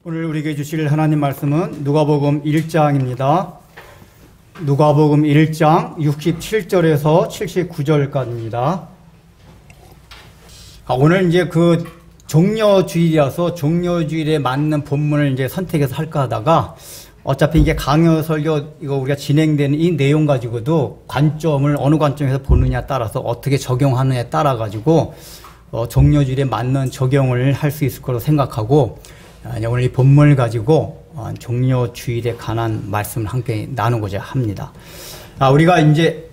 오늘 우리에게 주실 하나님 말씀은 누가복음 1장입니다. 누가복음 1장 67절에서 79절까지입니다. 오늘 이제 그 종려주일이라서 종려주일에 맞는 본문을 이제 선택해서 할까 하다가 어차피 이게 강요 설교 이거 우리가 진행되는 이 내용 가지고도 관점을 어느 관점에서 보느냐에 따라서 어떻게 적용하느냐에 따라 가지고 종려주일에 맞는 적용을 할 수 있을 거라고 생각하고 오늘 이 본문을 가지고 종려주일에 관한 말씀을 함께 나누고자 합니다. 우리가 이제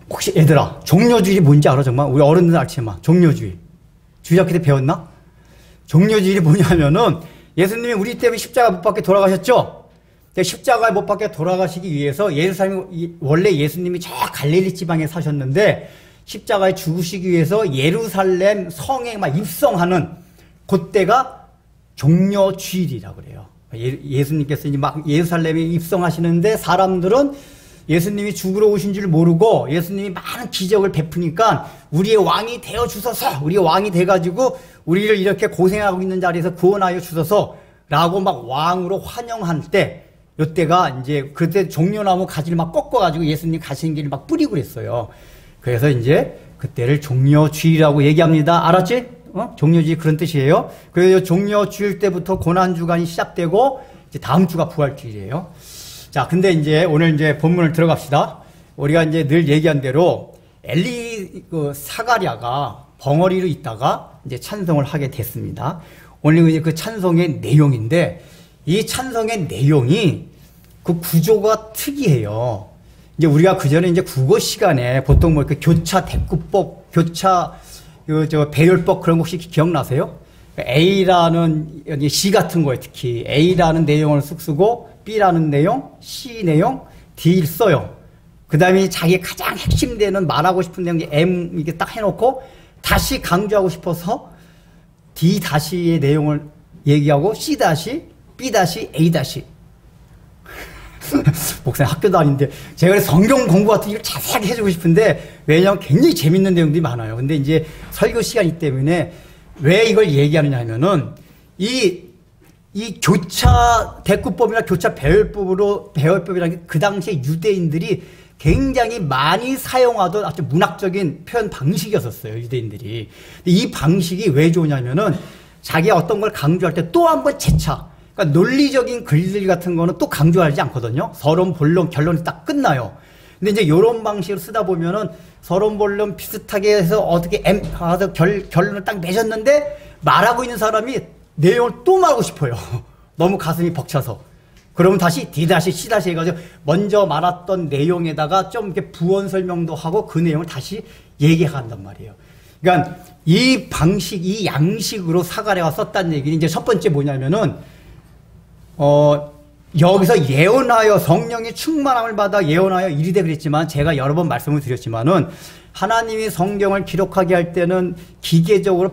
혹시 얘들아 종려주일이 뭔지 알아? 정말 우리 어른들 알지만 종려주일 주일학교 때 배웠나? 종려주일이 뭐냐면은 예수님이 우리 때문에 십자가 못 박혀 돌아가셨죠? 십자가에 못 박혀 돌아가시기 위해서 원래 예수님이 저 갈릴리 지방에 사셨는데 십자가에 죽으시기 위해서 예루살렘 성에 막 입성하는 그때가 종려주일이라고 그래요. 예수님께서 이제 막 예루살렘에 입성하시는데 사람들은 예수님이 죽으러 오신 줄 모르고 예수님이 많은 기적을 베푸니까 우리의 왕이 되어 주소서, 우리의 왕이 돼가지고 우리를 이렇게 고생하고 있는 자리에서 구원하여 주소서 라고 막 왕으로 환영할 때 이때가 이제 그때 종려나무 가지를 막 꺾어가지고 예수님 가시는 길을 막 뿌리고 그랬어요. 그래서 이제 그때를 종려주일이라고 얘기합니다. 알았지? 종려주일 그런 뜻이에요. 그래서 종려주일 때부터 고난주간이 시작되고 이제 다음 주가 부활주일이에요. 자, 근데 이제 오늘 이제 본문을 들어갑시다. 우리가 이제 늘 얘기한 대로 사가랴가 벙어리로 있다가 이제 찬송을 하게 됐습니다. 오늘 이제 그 찬송의 내용인데 이 찬송의 내용이 그 구조가 특이해요. 이제 우리가 그 전에 이제 국어 시간에 보통 뭐 그 교차 대꾸법, 교차 배열법 그런 거 혹시 기억나세요? A라는 시 같은 거에 특히 A라는 내용을 쓱 쓰고 B라는 내용, C 내용, D 써요. 그 다음에 자기 가장 핵심되는 말하고 싶은 내용 M 이렇게 딱 해놓고 다시 강조하고 싶어서 D 다시의 내용을 얘기하고 C 다시, B 다시, A 다시. 목사님 학교 다니는데 제가 그래서 성경 공부 같은 걸 자세하게 해주고 싶은데 왜냐하면 굉장히 재밌는 내용들이 많아요. 근데 이제 설교 시간이기 때문에 왜 이걸 얘기하느냐 하면은 이 교차 대꾸법이나 교차 배열법이라는 게 그 당시에 유대인들이 굉장히 많이 사용하던 아주 문학적인 표현 방식이었어요. 유대인들이. 이 방식이 왜 좋으냐면은 자기가 어떤 걸 강조할 때 또 한 번 재차 그러니까 논리적인 글들 같은 거는 또 강조하지 않거든요. 서론, 본론, 결론이 딱 끝나요. 근데 이제 이런 방식으로 쓰다 보면은 서론, 본론 비슷하게 해서 어떻게 결론을 딱 맺었는데 말하고 있는 사람이 내용을 또 말하고 싶어요. 너무 가슴이 벅차서. 그러면 다시 D 다시 C 다시 해가지고 먼저 말했던 내용에다가 좀 이렇게 부언 설명도 하고 그 내용을 다시 얘기한단 말이에요. 그러니까 이 방식, 이 양식으로 사가랴가 썼다는 얘기는 이제 첫 번째 뭐냐면은 여기서 예언하여 성령의 충만함을 받아 예언하여 이르되 그랬지만 제가 여러 번 말씀을 드렸지만은 하나님이 성경을 기록하게 할 때는 기계적으로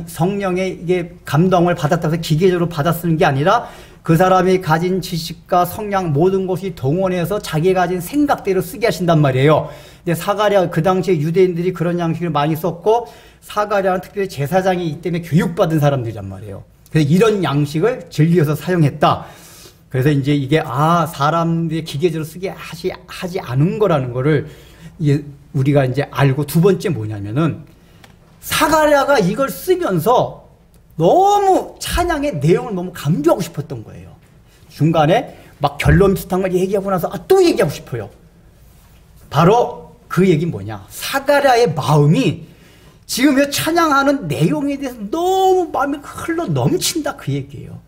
성령의 이게 감동을 받았다고 해서 기계적으로 받아 쓰는 게 아니라 그 사람이 가진 지식과 성량 모든 것이 동원해서 자기가 가진 생각대로 쓰게 하신단 말이에요. 근데 사가랴 그 당시에 유대인들이 그런 양식을 많이 썼고 사가랴는 특별히 제사장이기 때문에 교육받은 사람들이란 말이에요. 그래서 이런 양식을 진리여서 사용했다. 그래서 이제 이게 사람들이 기계적으로 쓰게 하지 않은 거라는 거를 우리가 이제 알고 두 번째 뭐냐면은 사가랴가 이걸 쓰면서 너무 찬양의 내용을 너무 강조하고 싶었던 거예요. 중간에 막 결론 비슷한 걸 얘기하고 나서 또 얘기하고 싶어요. 바로 그 얘기는 뭐냐? 사가랴의 마음이 지금 이 찬양하는 내용에 대해서 너무 마음이 흘러 넘친다 그 얘기예요.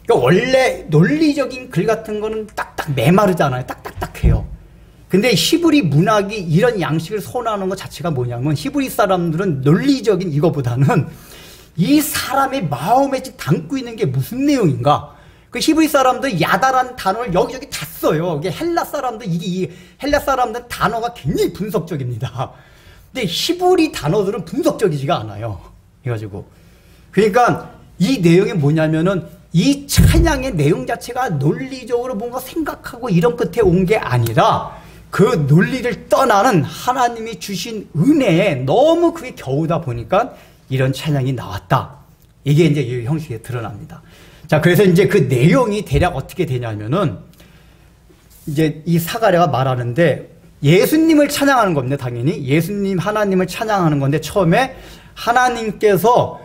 그러니까 원래 논리적인 글 같은 거는 딱딱 메마르잖아요. 딱딱딱해요. 근데 히브리 문학이 이런 양식을 선호하는 것 자체가 뭐냐면 히브리 사람들은 논리적인 이거보다는 이 사람의 마음에 담고 있는 게 무슨 내용인가? 그 히브리 사람들 야다라는 단어를 여기저기 다 써요. 이게 헬라 사람들 헬라 사람들 단어가 굉장히 분석적입니다. 근데 히브리 단어들은 분석적이지가 않아요. 해가지고 그러니까 이 내용이 뭐냐면은 이 찬양의 내용 자체가 논리적으로 뭔가 생각하고 이런 끝에 온 게 아니라 그 논리를 떠나는 하나님이 주신 은혜에 너무 그게 겨우다 보니까 이런 찬양이 나왔다. 이게 이제 이 형식에 드러납니다. 자, 그래서 이제 그 내용이 대략 어떻게 되냐면은 이제 이 사가랴가 말하는데 예수님을 찬양하는 겁니다. 당연히 예수님 하나님을 찬양하는 건데 처음에 하나님께서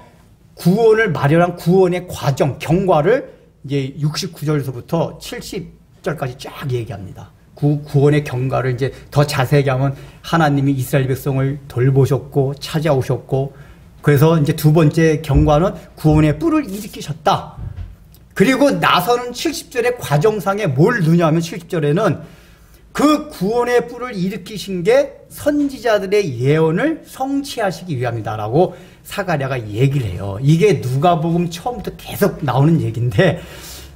구원을 마련한 구원의 과정 경과를 이제 69절에서부터 70절까지 쫙 얘기합니다. 구원의 경과를 이제 더 자세하게 하면 하나님이 이스라엘 백성을 돌보셨고 찾아오셨고 그래서 이제 두 번째 경과는 구원의 뿔을 일으키셨다. 그리고 나서는 70절의 과정상에 뭘 넣냐면 70절에는 그 구원의 뿔을 일으키신 게 선지자들의 예언을 성취하시기 위함이다라고 사가랴가 얘기를 해요. 이게 누가복음 처음부터 계속 나오는 얘기인데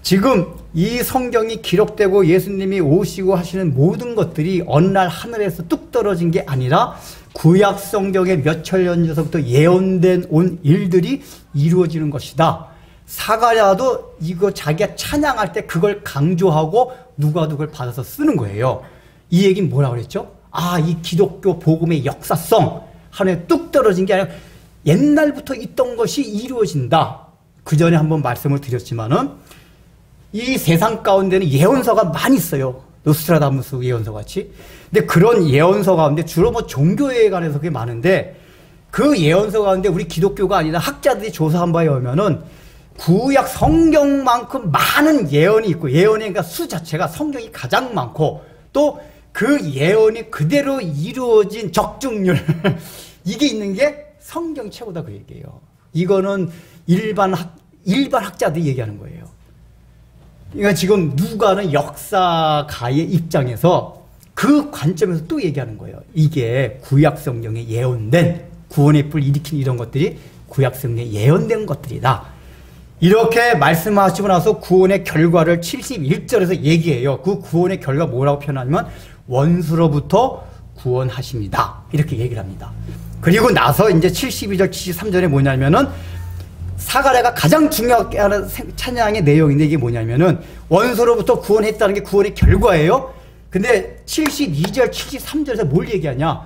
지금 이 성경이 기록되고 예수님이 오시고 하시는 모든 것들이 어느 날 하늘에서 뚝 떨어진 게 아니라 구약 성경의 몇천 년 전부터 예언된 온 일들이 이루어지는 것이다. 사가랴도 이거 자기가 찬양할 때 그걸 강조하고 누가 그걸 받아서 쓰는 거예요. 이 얘기는 뭐라고 그랬죠? 아, 이 기독교 복음의 역사성 하늘에 뚝 떨어진 게 아니라 옛날부터 있던 것이 이루어진다. 그 전에 한번 말씀을 드렸지만은 이 세상 가운데는 예언서가 많이 있어요. 노스트라다무스 예언서 같이. 근데 그런 예언서 가운데 주로 뭐 종교에 관해서 그게 많은데 그 예언서 가운데 우리 기독교가 아니라 학자들이 조사한 바에 의하면은 구약 성경만큼 많은 예언이 있고 예언의 그러니까 수 자체가 성경이 가장 많고 또 그 예언이 그대로 이루어진 적중률 이게 있는 게 성경 최고다 그 얘기예요. 이거는 일반 학자들이 얘기하는 거예요. 그러니까 지금 누가는 역사가의 입장에서 그 관점에서 또 얘기하는 거예요. 이게 구약 성경에 예언된 구원의 뿔 일으킨 이런 것들이 구약 성경에 예언된 것들이다. 이렇게 말씀하시고 나서 구원의 결과를 71절에서 얘기해요. 그 구원의 결과 뭐라고 표현하냐면 원수로부터 구원하십니다. 이렇게 얘기를 합니다. 그리고 나서 이제 72절, 73절에 뭐냐면은 사가랴가 가장 중요하게 하는 찬양의 내용인데 이게 뭐냐면은 원수로부터 구원했다는 게 구원의 결과예요. 근데 72절, 73절에서 뭘 얘기하냐?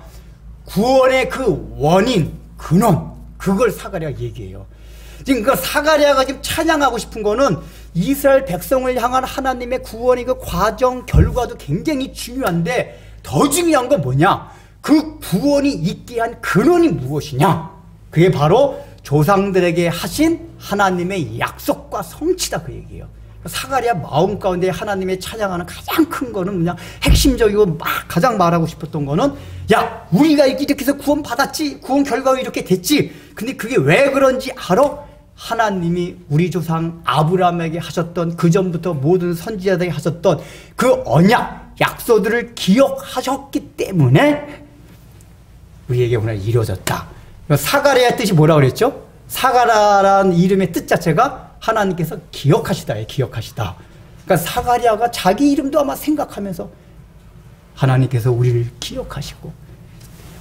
구원의 그 원인, 근원, 그걸 사가랴가 얘기해요. 지금 그 사가랴가 지금 찬양하고 싶은 거는 이스라엘 백성을 향한 하나님의 구원의 그 과정, 결과도 굉장히 중요한데 더 중요한 건 뭐냐? 그 구원이 있게 한 근원이 무엇이냐? 그게 바로 조상들에게 하신 하나님의 약속과 성취다 그 얘기예요. 사가랴 마음 가운데 하나님의 찬양하는 가장 큰 거는 그냥 핵심적이고 가장 말하고 싶었던 거는 야 우리가 이렇게 해서 구원 받았지 구원 결과가 이렇게 됐지 근데 그게 왜 그런지 알아? 하나님이 우리 조상 아브라함에게 하셨던 그 전부터 모든 선지자들이 하셨던 그 언약 약속들을 기억하셨기 때문에 우리에게 오늘 이루어졌다. 사가랴의 뜻이 뭐라고 그랬죠? 사가랴라는 이름의 뜻 자체가 하나님께서 기억하시다예요. 기억하시다. 그러니까 사가랴가 자기 이름도 아마 생각하면서 하나님께서 우리를 기억하시고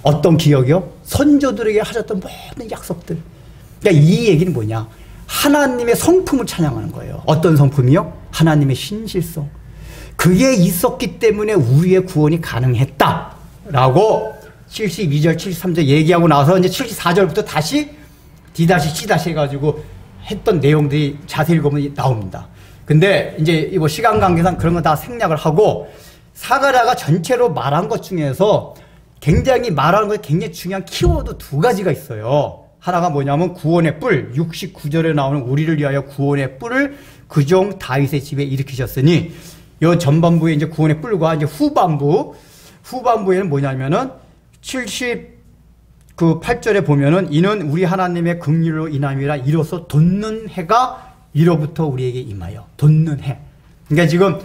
어떤 기억이요? 선조들에게 하셨던 모든 약속들. 그러니까 이 얘기는 뭐냐? 하나님의 성품을 찬양하는 거예요. 어떤 성품이요? 하나님의 신실성. 그게 있었기 때문에 우리의 구원이 가능했다. 라고 72절, 73절 얘기하고 나서 이제 74절부터 다시 D-C- 해가지고 했던 내용들이 자세히 읽으면 나옵니다. 근데 이제 뭐 시간 관계상 그런 거 다 생략을 하고 사가랴가 전체로 말한 것 중에서 굉장히 말하는 것에 굉장히 중요한 키워드 두 가지가 있어요. 하나가 뭐냐면 구원의 뿔, 69절에 나오는 우리를 위하여 구원의 뿔을 그 종 다윗의 집에 일으키셨으니 요 전반부에 이제 구원의 뿔과 이제 후반부에는 뭐냐면은 78절에 보면은 이는 우리 하나님의 긍휼로 인함이라 이로써 돋는 해가 이로부터 우리에게 임하여 돋는 해. 그러니까 지금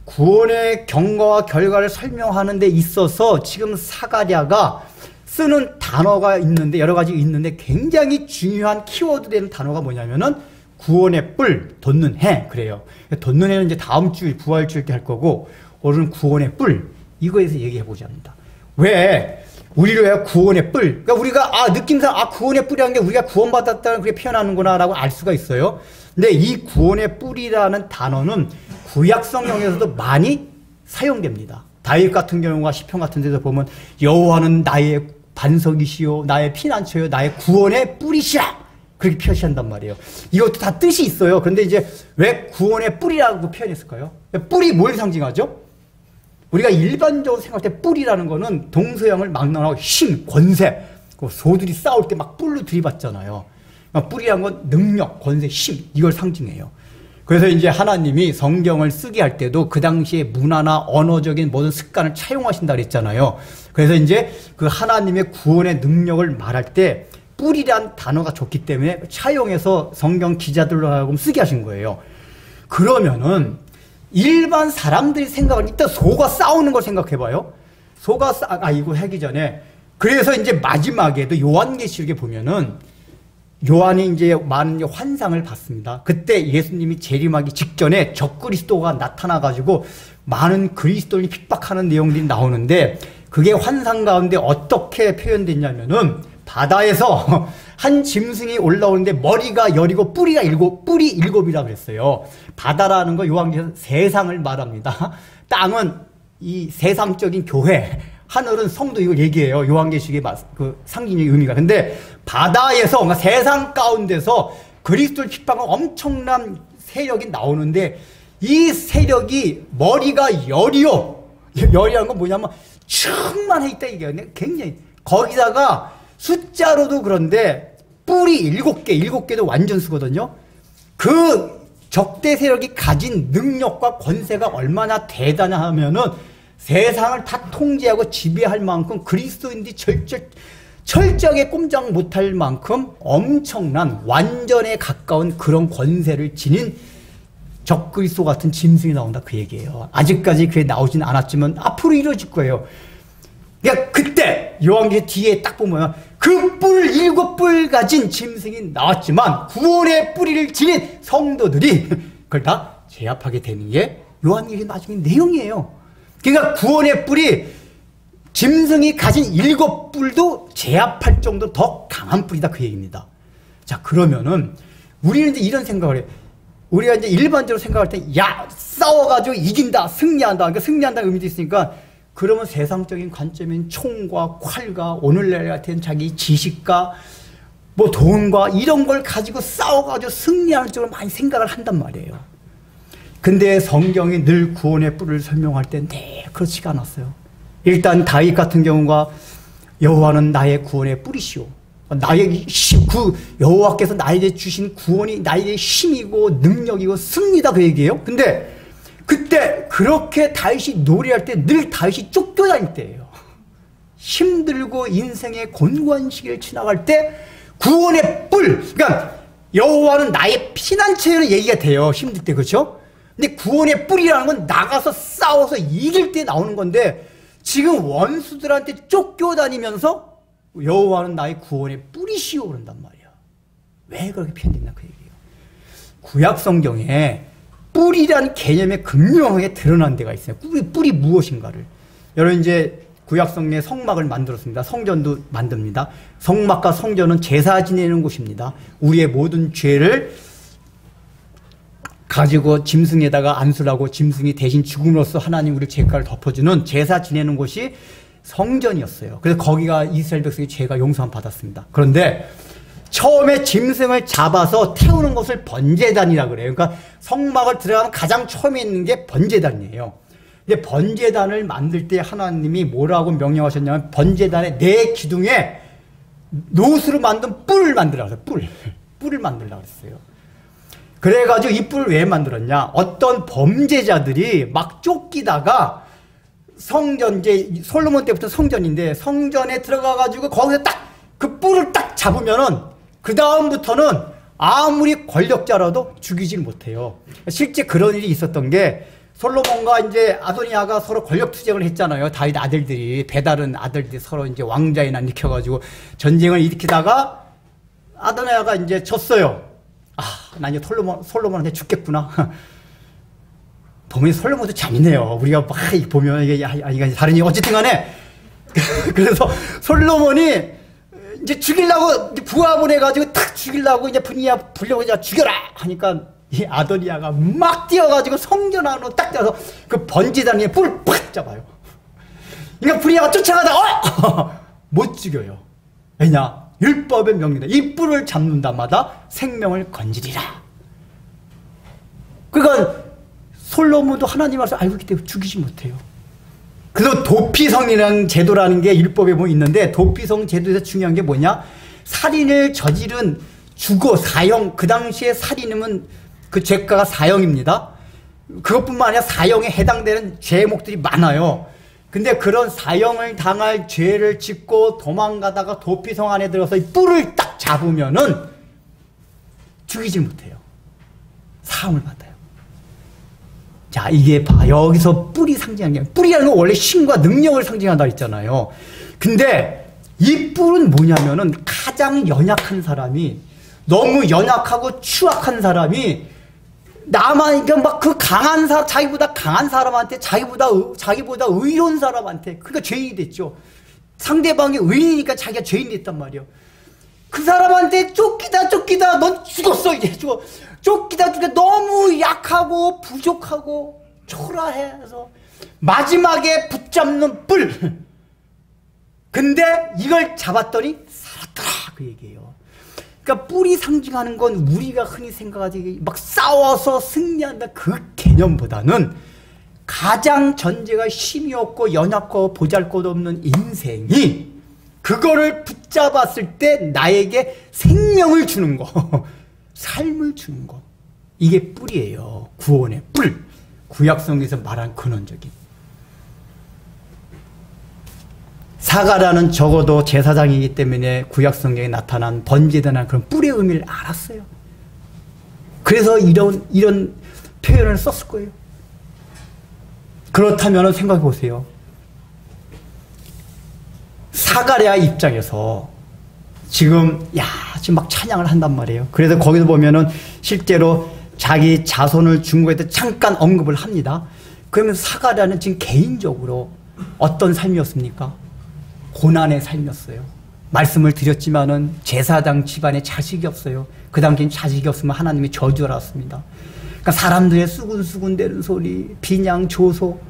구원의 경과와 결과를 설명하는 데 있어서 지금 사가랴가 쓰는 단어가 있는데 여러 가지 있는데 굉장히 중요한 키워드 되는 단어가 뭐냐면은 구원의 뿔, 돋는 해 그래요. 돋는 해는 이제 다음 주 부활주일 때 할 거고 오늘은 구원의 뿔 이거에서 얘기해 보자 합니다. 왜 우리를 왜 구원의 뿔? 그러니까 우리가 느낌상 구원의 뿔이라는 게 우리가 구원받았다는 그렇게 표현하는구나라고 알 수가 있어요. 근데 이 구원의 뿔이라는 단어는 구약 성경에서도 많이 사용됩니다. 다윗 같은 경우가 시편 같은 데서 보면 여호와는 나의 반석이시요 나의 피난처요 나의 구원의 뿔이시라 그렇게 표시한단 말이에요. 이것도 다 뜻이 있어요. 그런데 이제 왜 구원의 뿌리라고 표현했을까요? 뿌리 뭘 상징하죠? 우리가 일반적으로 생각할 때 뿔이라는 거는 동서양을 막론하고 힘, 권세, 소들이 싸울 때 막 뿔로 들이받잖아요. 뿔이란 건 능력, 권세, 힘, 이걸 상징해요. 그래서 이제 하나님이 성경을 쓰게 할 때도 그 당시에 문화나 언어적인 모든 습관을 차용하신다 그랬잖아요. 그래서 이제 그 하나님의 구원의 능력을 말할 때 뿔이란 단어가 좋기 때문에 차용해서 성경 기자들로 하여금 쓰게 하신 거예요. 그러면은 일반 사람들이 생각을, 일단 소가 싸우는 걸 생각해봐요. 소가 이거 하기 전에. 그래서 이제 마지막에도 요한계시록에 보면은 요한이 이제 많은 환상을 봤습니다. 그때 예수님이 재림하기 직전에 적그리스도가 나타나가지고 많은 그리스도인이 핍박하는 내용들이 나오는데 그게 환상 가운데 어떻게 표현됐냐면은 바다에서 한 짐승이 올라오는데 머리가 열이고 뿔이 일곱이라 그랬어요. 바다라는 거 요한계시록 세상을 말합니다. 땅은 이 세상적인 교회, 하늘은 성도, 이걸 얘기해요. 요한계시록의 그 상징의 의미가. 근데 바다에서, 그러니까 세상 가운데서 그리스도를 핍박하는 엄청난 세력이 나오는데 이 세력이 머리가 열이요. 열이라는 건 뭐냐면 충만해 있다 이게. 굉장히 거기다가 숫자로도 그런데 뿔이 7개, 7개도 완전수거든요. 그 적대 세력이 가진 능력과 권세가 얼마나 대단하 하면은 세상을 다 통제하고 지배할 만큼 그리스도인들이 철저하게 꼼짝 못할 만큼 엄청난 완전에 가까운 그런 권세를 지닌 적그리스도 같은 짐승이 나온다 그 얘기예요. 아직까지 그게 나오진 않았지만 앞으로 이루어질 거예요. 그러니까 그때 요한계시록 뒤에 딱 보면 그 뿔 7뿔 가진 짐승이 나왔지만 구원의 뿌리를 지닌 성도들이 그걸 다 제압하게 되는 게 요한계시록 나중에 내용이에요. 그러니까 구원의 뿔이 짐승이 가진 7뿔도 제압할 정도로 더 강한 뿔이다 그 얘기입니다. 자, 그러면은 우리는 이제 이런 생각을 해요. 우리가 이제 일반적으로 생각할 때 야, 싸워가지고 이긴다, 승리한다. 그러니까 승리한다는 의미도 있으니까 그러면 세상적인 관점인 총과 활과 오늘날 같은 자기 지식과 뭐 돈과 이런 걸 가지고 싸워가지고 승리하는 쪽으로 많이 생각을 한단 말이에요. 근데 성경이 늘 구원의 뿔을 설명할 때 네, 그렇지가 않았어요. 일단 다윗 같은 경우가 여호와는 나의 구원의 뿔이시오. 나의 여호와께서 나에게 주신 구원이 나에게 힘이고 능력이고 승리다 그 얘기예요. 근데 그때 그렇게 다윗이 노래할 때 늘 다윗이 쫓겨다닐 때예요. 힘들고 인생의 곤고한 시기를 지나갈 때 구원의 뿔, 그러니까 여호와는 나의 피난처라는 얘기가 돼요. 힘들 때, 그렇죠? 근데 구원의 뿔이라는 건 나가서 싸워서 이길 때 나오는 건데 지금 원수들한테 쫓겨다니면서 여호와는 나의 구원의 뿔이시오 그런단 말이야. 왜 그렇게 표현됐나 그 얘기예요. 구약 성경에 뿔이라는 개념이 극명하게 드러난 데가 있어요. 뿔이 무엇인가를. 여러분 이제 구약 성경에 성막을 만들었습니다. 성전도 만듭니다. 성막과 성전은 제사 지내는 곳입니다. 우리의 모든 죄를 가지고 짐승에다가 안수하고 짐승이 대신 죽음으로써 하나님 우리 죄가를 덮어주는 제사 지내는 곳이 성전이었어요. 그래서 거기가 이스라엘 백성의 죄가 용서함 받았습니다. 그런데 처음에 짐승을 잡아서 태우는 것을 번제단이라 그래요. 그러니까 성막을 들어가면 가장 처음에 있는 게 번제단이에요. 근데 번제단을 만들 때 하나님이 뭐라고 명령하셨냐면 번제단의 네 기둥에 노수로 만든 뿔을 만들라고 했어요. 뿔을 만들라고 했어요. 그래가지고 이 뿔을 왜 만들었냐? 어떤 범죄자들이 막 쫓기다가 성전, 이제 솔로몬 때부터 성전인데 성전에 들어가가지고 거기서 딱 그 뿔을 딱 잡으면은 그 다음부터는 아무리 권력자라도 죽이질 못해요. 실제 그런 일이 있었던 게 솔로몬과 이제 아도니아가 서로 권력 투쟁을 했잖아요. 다윗 아들들이, 배다른 아들들이 서로 이제 왕자에 난리켜가지고 전쟁을 일으키다가 아도니아가 이제 졌어요. 아, 난 이제 솔로몬한테 죽겠구나. 보면 솔로몬도 잔인해요. 우리가 막 보면 이게 다른 얘기 어쨌든 간에 그래서 솔로몬이 이제 죽이려고 부하 보내가지고 탁 죽이려고 이제 분이야 불려고 이제 죽여라 하니까 이 아도니아가 막 뛰어가지고 성전 안으로 딱 뛰어서 그 번제단 위에 뿔을 팍 잡아요. 그러니까 분이야가 쫓아가다가 못 죽여요. 왜냐? 율법의 명령이다. 이 뿔을 잡는 자마다 생명을 건지리라. 그러니까 솔로몬도 하나님 말씀 알고 있기 때문에 죽이지 못해요. 그래서 도피성이라는 제도라는 게 율법에 보면 있는데, 도피성 제도에서 중요한 게 뭐냐? 살인을 저지른 주거 사형, 그 당시에 살인이면 그 죄가가 사형입니다. 그것뿐만 아니라 사형에 해당되는 죄목들이 많아요. 근데 그런 사형을 당할 죄를 짓고 도망가다가 도피성 안에 들어서 이 뿔을 딱 잡으면은 죽이지 못해요. 사형을 받아요. 자, 이게 봐. 여기서 뿔이 상징하는 게, 뿔이라는 건 원래 힘과 능력을 상징한다 했잖아요. 근데 이 뿔은 뭐냐면은 가장 연약한 사람이, 너무 연약하고 추악한 사람이 나만, 그러니까 막 그 강한 사람, 자기보다 강한 사람한테, 자기보다 의로운 사람한테, 그러니까 죄인이 됐죠. 상대방이 의인이니까 자기가 죄인이 됐단 말이에요. 그 사람한테 쫓기다, 넌 죽었어, 이제. 쫓기다, 너무 약하고, 부족하고, 초라해서, 마지막에 붙잡는 뿔. 근데 이걸 잡았더니 살았더라, 그 얘기예요. 그러니까 뿔이 상징하는 건 우리가 흔히 생각하지 막 싸워서 승리한다 그 개념보다는 가장 전제가 힘이 없고 연약하고 보잘것없는 인생이 그거를 붙잡았을 때 나에게 생명을 주는 거, 삶을 주는 거, 이게 뿔이에요. 구원의 뿔. 구약성에서 말한 근원적인. 사가랴는 적어도 제사장이기 때문에 구약성경에 나타난 번제되는 그런 뿔의 의미를 알았어요. 그래서 이런 표현을 썼을 거예요. 그렇다면 생각해 보세요. 사가랴 입장에서 지금 막 찬양을 한단 말이에요. 그래서 거기서 보면은 실제로 자기 자손을 중국에 잠깐 언급을 합니다. 그러면 사가랴는 지금 개인적으로 어떤 삶이었습니까? 고난의 삶이었어요. 말씀을 드렸지만은 제사장 집안에 자식이 없어요. 그 당시엔 자식이 없으면 하나님의 저주를 알았습니다. 그러니까 사람들의 수군수군대는 소리, 비냥, 조소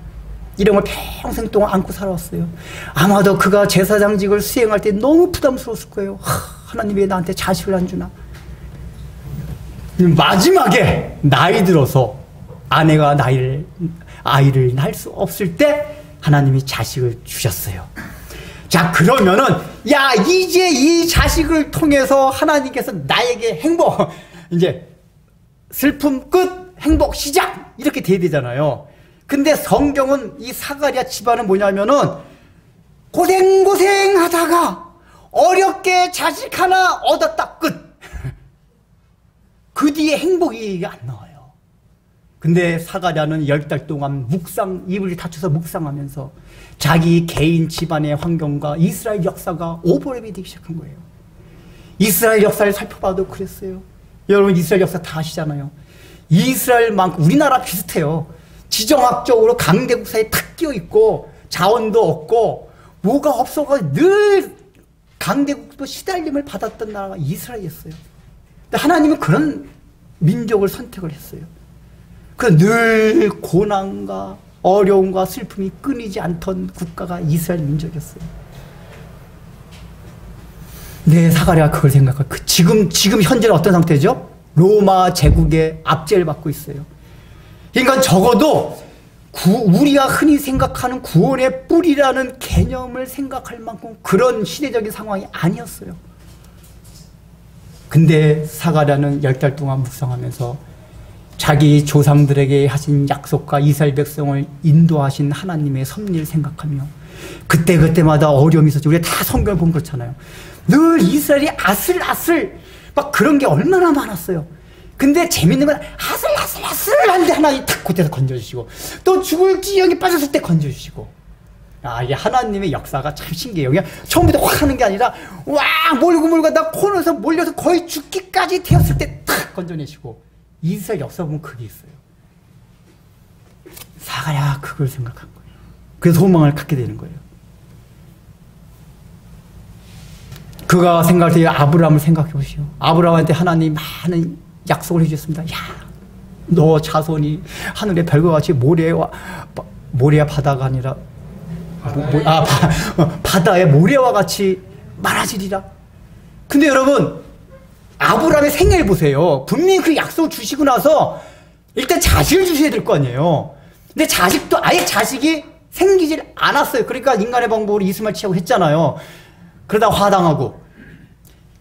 이런 걸 평생 동안 안고 살아왔어요. 아마도 그가 제사장직을 수행할 때 너무 부담스러웠을 거예요. 하나님 왜 나한테 자식을 안 주나? 마지막에 나이 들어서 아내가 아이를 낳을 수 없을 때 하나님이 자식을 주셨어요. 자, 그러면은 이제 이 자식을 통해서 하나님께서 나에게 행복, 이제 슬픔 끝, 행복 시작 이렇게 돼야 되잖아요. 근데 성경은 이 사가랴 집안은 뭐냐면은 고생하다가 어렵게 자식 하나 얻었다 끝. 그 뒤에 행복이 안 나와요. 근데 사가랴는 10달 동안 입을 닫혀서 묵상하면서 자기 개인 집안의 환경과 이스라엘 역사가 오버랩이 되기 시작한 거예요. 이스라엘 역사를 살펴봐도 그랬어요. 여러분 이스라엘 역사 다 아시잖아요. 이스라엘만큼 우리나라 비슷해요. 지정학적으로 강대국 사이에 탁 끼어있고 자원도 없고 뭐가 없어서 늘 강대국도 시달림을 받았던 나라가 이스라엘이었어요. 근데 하나님은 그런 민족을 선택을 했어요. 늘 고난과 어려움과 슬픔이 끊이지 않던 국가가 이스라엘 민족이었어요. 네, 사가랴가 그걸 생각하고 지금 현재는 어떤 상태죠? 로마 제국의 압제를 받고 있어요. 그러니까 적어도 우리가 흔히 생각하는 구원의 뿔이라는 개념을 생각할 만큼 그런 시대적인 상황이 아니었어요. 근데 사가랴는 10달 동안 묵상하면서 자기 조상들에게 하신 약속과 이스라엘 백성을 인도하신 하나님의 섭리를 생각하며 그때마다 어려움이 있었죠. 우리가 다 성경을 보면 그렇잖아요. 늘 이스라엘이 아슬아슬 막 그런 게 얼마나 많았어요. 근데 재밌는 건 아슬아슬한데 하나님이 탁 그때서 건져주시고 또 죽을 지경에 빠졌을 때 건져주시고 이게 하나님의 역사가 참 신기해요. 그냥 처음부터 확 하는 게 아니라 몰고 나 코너에서 몰려서 거의 죽기까지 되었을 때 탁 건져내시고 이스라엘 역사 보면 그게 있어요. 사가랴 그걸 생각한 거예요. 그래서 소망을 갖게 되는 거예요. 그가 생각할 때 아브라함을 생각해 보시오. 아브라함한테 하나님 많은 약속을 해주셨습니다. 너 자손이 하늘의 별과 같이 모래와 바다가 아니라 바다의 모래와 같이 많아지리라. 근데 여러분, 아브라함의 생애를 보세요. 분명히 그 약속을 주시고 나서 일단 자식을 주셔야 될 거 아니에요. 근데 자식도 아예 자식이 생기질 않았어요. 그러니까 인간의 방법으로 이스마엘 취하고 했잖아요. 그러다 화당하고.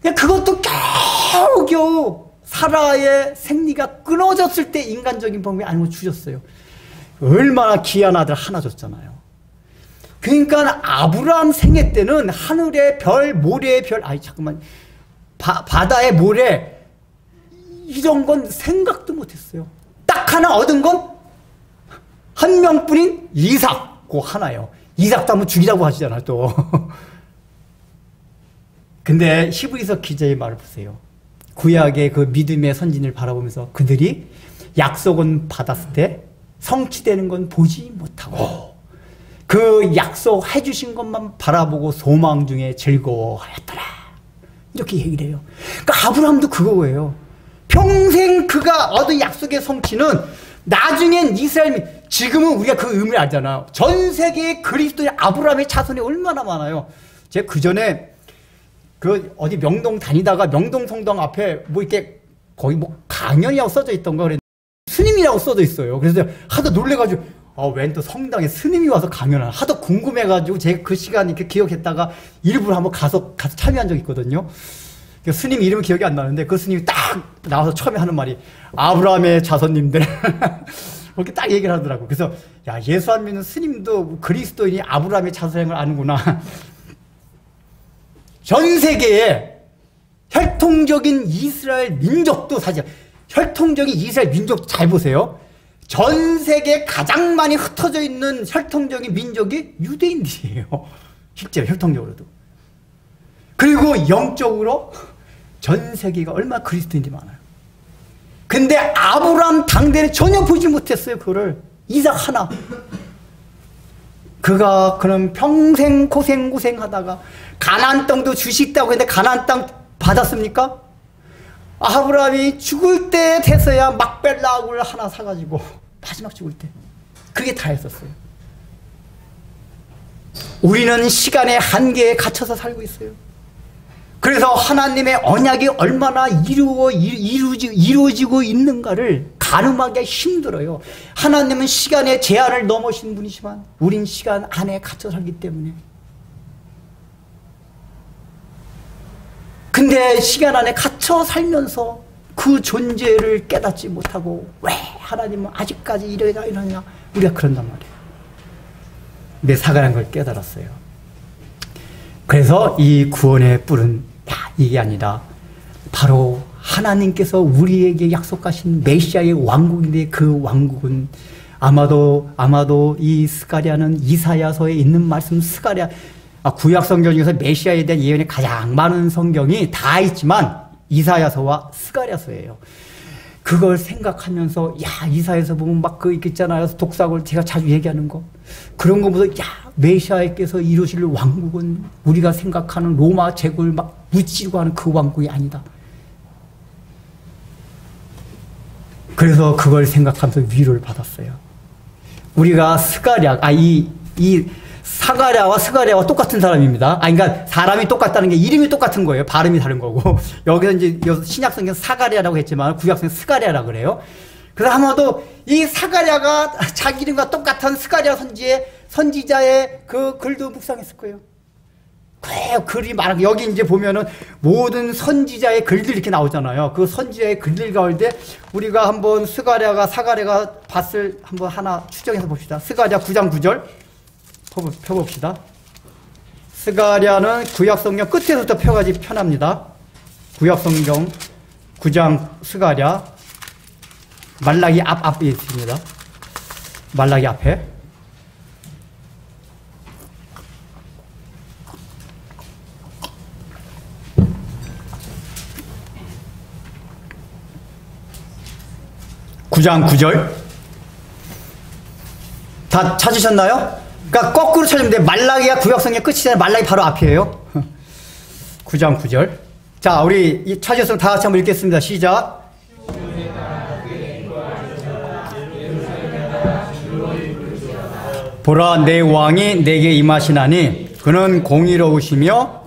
그것도 겨우겨우 사라의 생리가 끊어졌을 때 인간적인 방법이 아니고 주셨어요. 얼마나 귀한 아들 하나 줬잖아요. 그러니까 아브라함 생애 때는 하늘의 별, 모래의 별, 잠깐만, 바다의 모래, 이런 건 생각도 못했어요. 딱 하나 얻은 건 한 명뿐인 이삭, 그 하나요. 이삭도 한번 죽이라고 하시잖아요, 또. 근데 히브리서 기자의 말을 보세요. 구약의 그 믿음의 선진을 바라보면서 그들이 약속은 받았을 때 성취되는 건 보지 못하고 그 약속해 주신 것만 바라보고 소망 중에 즐거워하였더라. 이렇게 얘기를 해요. 그러니까 아브라함도 그거예요. 평생 그가 얻은 약속의 성취는 나중엔 이스라엘, 지금은 우리가 그 의미를 알잖아요. 전 세계의 그리스도의 아브라함의 자손이 얼마나 많아요. 제가 그 전에 그 어디 명동 다니다가 명동 성당 앞에 뭐 이렇게 거의 뭐 강연이라고 써져 있던 거 그랬는데 스님이라고 써져 있어요. 그래서 하도 놀래가지고 웬 또 성당에 스님이 와서 강연을 하도 궁금해가지고 제가 그 시간 이렇게 기억했다가 일부러 한번 가서 참여한 적이 있거든요. 스님 이름은 기억이 안 나는데 그 스님이 딱 나와서 처음에 하는 말이 아브라함의 자손님들 그렇게 딱 얘기를 하더라고. 그래서 야, 예수 안 믿는 스님도 그리스도인이 아브라함의 자손인 걸 아는구나. 전 세계에 혈통적인 이스라엘 민족도 사실 혈통적인 이스라엘 민족 잘 보세요. 전 세계에 가장 많이 흩어져 있는 혈통적인 민족이 유대인들이에요. 실제로 혈통적으로도. 그리고 영적으로 전 세계가 얼마나 그리스도인들이 많아요. 근데 아브라함 당대는 전혀 보지 못했어요. 그거를. 이삭 하나. 그가 그럼 평생 고생하다가 가나안 땅도 주식다고 했는데 가나안 땅 받았습니까? 아브라함이 죽을 때 돼서야 막벨라굴 하나 사가지고 마지막 죽을 때 그게 다였었어요. 우리는 시간의 한계에 갇혀서 살고 있어요. 그래서 하나님의 언약이 얼마나 이루어지고 있는가를 가늠하기가 힘들어요. 하나님은 시간의 제한을 넘으신 분이지만 우린 시간 안에 갇혀 살기 때문에. 근데 시간 안에 갇혀 살면서 그 존재를 깨닫지 못하고 왜 하나님은 아직까지 이러냐 우리가 그런단 말이에요. 근데 사가란 걸 깨달았어요. 그래서 이 구원의 뿔은 이게 아니라 바로 하나님께서 우리에게 약속하신 메시아의 왕국인데 그 왕국은 아마도 이 스가랴는 이사야서에 있는 말씀 스가랴 구약 성경 중에서 메시아에 대한 예언이 가장 많은 성경이 다 있지만 이사야서와 스가랴서예요. 그걸 생각하면서 이사야서 보면 막 그 있잖아요. 독사골 제가 자주 얘기하는 거 그런 거 보면서 메시아께서 이루실 왕국은 우리가 생각하는 로마 제국을 막 무찌르고 하는 그 왕국이 아니다. 그래서 그걸 생각하면서 위로를 받았어요. 우리가 스가랴 이 사가랴와 스가랴와 똑같은 사람입니다. 그러니까 사람이 똑같다는 게 이름이 똑같은 거예요. 발음이 다른 거고. 여기서 이제 신약성경 사가랴라고 했지만 구약성경 스가랴라고 그래요. 그래서 아마도 이 사가랴가 자기 이름과 똑같은 스가랴 선지자의 그 글도 묵상했을 거예요. 글이 많아. 여기 이제 보면은 모든 선지자의 글들 이렇게 나오잖아요. 그 선지자의 글들 가운데 우리가 한번 사가랴가 봤을 한번 하나 추정해서 봅시다. 스가랴 9장 9절 펴봅시다. 스가랴는 구약성경 끝에서부터 펴가지 편합니다. 구약성경 9장 스가랴 말라기 앞에 있습니다. 말라기 앞에. (9장 9절) 다 찾으셨나요? 그러니까 거꾸로 찾으면 돼. 말라기가 구약성경 끝이잖아요. 말라기 바로 앞이에요. 9장 9절. 자, 우리 찾으셨으면 다 같이 한번 읽겠습니다. 시작. 보라, 내 왕이 내게 임하시나니 그는 공의로우시며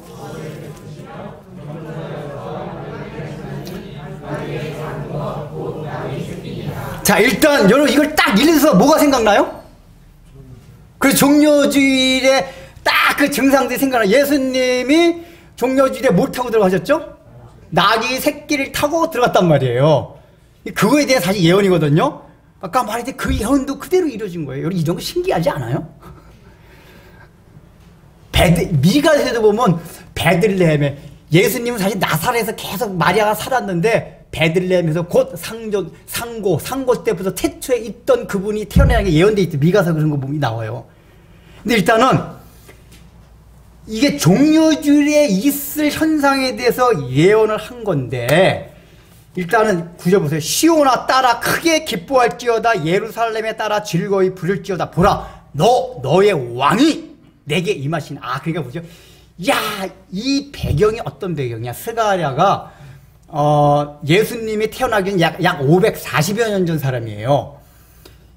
자, 일단 여러분 이걸 딱 읽어서 뭐가 생각나요? 그 종려주일에 딱 그 증상들이 생각나요. 예수님이 종려주일에 뭘 타고 들어가셨죠? 나귀 새끼를 타고 들어갔단 말이에요. 그거에 대한 사실 예언이거든요. 아까 말했듯이 그 예언도 그대로 이루어진 거예요. 여러분 이런 거 신기하지 않아요? 미가에도 보면 베들레헴에 예수님은 사실 나사렛에서 계속 마리아가 살았는데 베들레헴에서 곧 상고 때부터 태초에 있던 그분이 태어나는 게 예언돼 있대. 미가서 그런 거 보면 나와요. 근데 일단은 이게 종려주일에 있을 현상에 대해서 예언을 한 건데, 일단은 구절 보세요. 시온아 따라 크게 기뻐할지어다. 예루살렘에 따라 즐거이 부를지어다. 보라 너의 왕이 내게 임하신. 그러니까 보죠. 야, 이 배경이 어떤 배경이야? 스가랴가 예수님이 태어나기는 약 540여 년 전 사람이에요.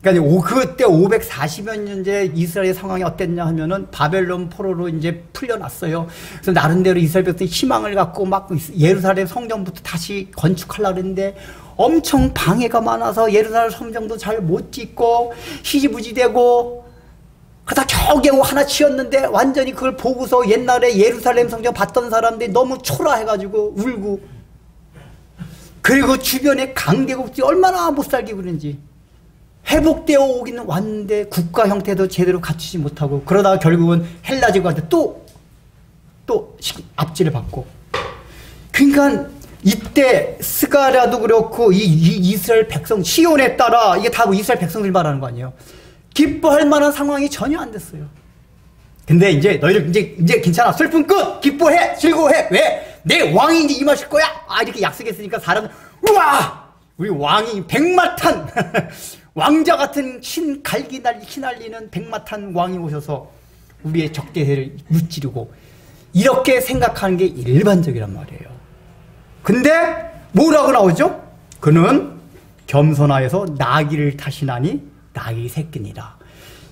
그러니까 그때 540여 년 전에 이스라엘 상황이 어땠냐 하면은 바벨론 포로로 이제 풀려났어요. 그래서 나름대로 이스라엘 백성이 희망을 갖고 막 예루살렘 성전부터 다시 건축하려고 했는데 엄청 방해가 많아서 예루살렘 성전도 잘 못 짓고 희지부지되고, 그러다 겨우겨우 하나 지었는데 완전히 그걸 보고서 옛날에 예루살렘 성전 봤던 사람들이 너무 초라해가지고 울고, 그리고 주변에 강대국들이 얼마나 못 살게 그런지 회복되어 오기는 왔는데 국가 형태도 제대로 갖추지 못하고, 그러다가 결국은 헬라제국한테 또 압제를 받고. 그러니까 이때 스가랴도 그렇고 이 이스라엘 백성 시온에 따라, 이게 다 이스라엘 백성들 말하는 거 아니에요. 기뻐할 만한 상황이 전혀 안 됐어요. 근데 이제 너희들 이제 괜찮아. 슬픔 끝. 기뻐해. 즐거워해. 왜? 내 왕이 이제 임하실 거야. 이렇게 약속했으니까 사람은 우와! 우리 왕이 백마탄 왕자 같은 휘날리는 백마탄 왕이 오셔서 우리의 적대세를 무찌르고, 이렇게 생각하는 게 일반적이란 말이에요. 근데 뭐라고 나오죠? 그는 겸손하여서 나귀를 타시나니 나귀 새끼니라.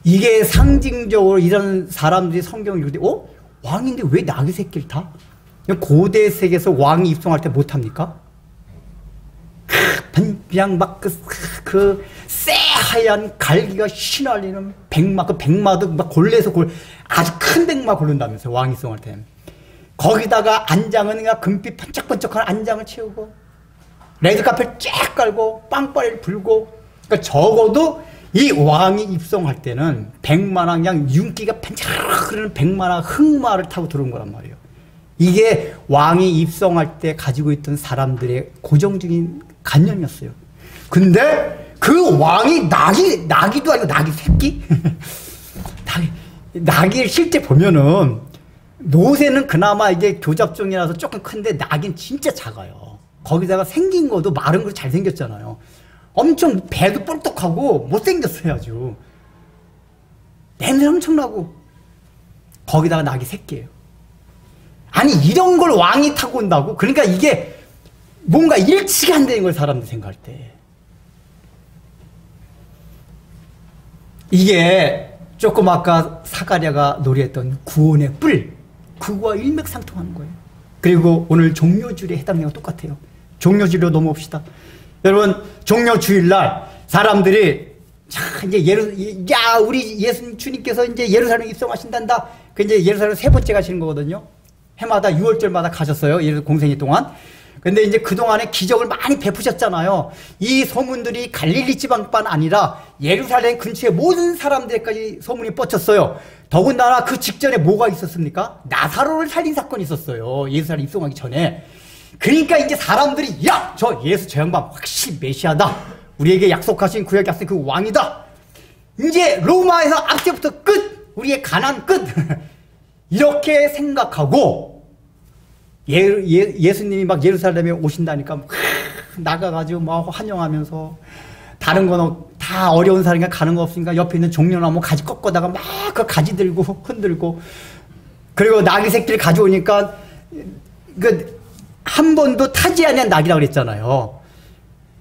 이게 상징적으로 이런 사람들이 성경을 읽을 때 왕인데 왜 나귀 새끼를 타? 고대 세계에서 왕이 입성할 때 못합니까? 그냥 막 그 새하얀 갈기가 휘날리는 백마, 그 백마도 막 아주 큰 백마 고른다면서요, 왕이 입성할 때. 거기다가 안장은 그냥 금빛 반짝반짝한 안장을 채우고 레드카펫 쫙 깔고 빵빠레를 불고. 그러니까 적어도 이 왕이 입성할 때는 백마나 그냥 윤기가 반짝 흐르는 백마나 흑마를 타고 들어온 거란 말이에요. 이게 왕이 입성할 때 가지고 있던 사람들의 고정적인 관념이었어요. 근데 그 왕이 나귀도 아니고 나귀 새끼? 나귀를 실제 보면은, 노새는 그나마 이게 교잡종이라서 조금 큰데 나귀는 진짜 작아요. 거기다가 생긴 것도 마른 거 잘생겼잖아요. 엄청 배도 뻘떡하고 못생겼어요. 아주 냄새 엄청나고, 거기다가 나귀 새끼예요. 아니 이런 걸 왕이 타고 온다고? 그러니까 이게 뭔가 일치가 안 되는 걸 사람들이 생각할 때. 이게 조금 아까 사가랴가 노래했던 구원의 뿔, 그거와 일맥상통하는 거예요. 그리고 오늘 종려주일에 해당되는 거 똑같아요. 종려주일로 넘어옵시다. 여러분, 종려주일날 사람들이 이제 우리 예수님 주님께서 이제 예루살렘 입성하신단다. 그 이제 예루살렘 세 번째 가시는 거거든요. 해마다 6월절마다 가셨어요. 예루살렘 공생애 동안. 근데 이제 그동안에 기적을 많이 베푸셨잖아요. 이 소문들이 갈릴리 지방뿐 아니라 예루살렘 근처의 모든 사람들까지 소문이 뻗쳤어요. 더군다나 그 직전에 뭐가 있었습니까? 나사로를 살린 사건이 있었어요. 예루살렘 입성하기 전에. 그러니까 이제 사람들이 저 양반 확실히 메시아다. 우리에게 약속하신 구약 약속 그 왕이다. 이제 로마에서 앞서부터 끝. 우리의 가난 끝. 이렇게 생각하고 예수님이 막 예루살렘에 오신다니까 나가가지고 막 환영하면서, 다른 건 다 어려운 사람이니까 가는 거 없으니까 옆에 있는 종려나무 가지 꺾어다가 막 그 가지 들고 흔들고, 그리고 나귀 새끼를 가져오니까 그 한 번도 타지 않은 낙이라고 그랬잖아요.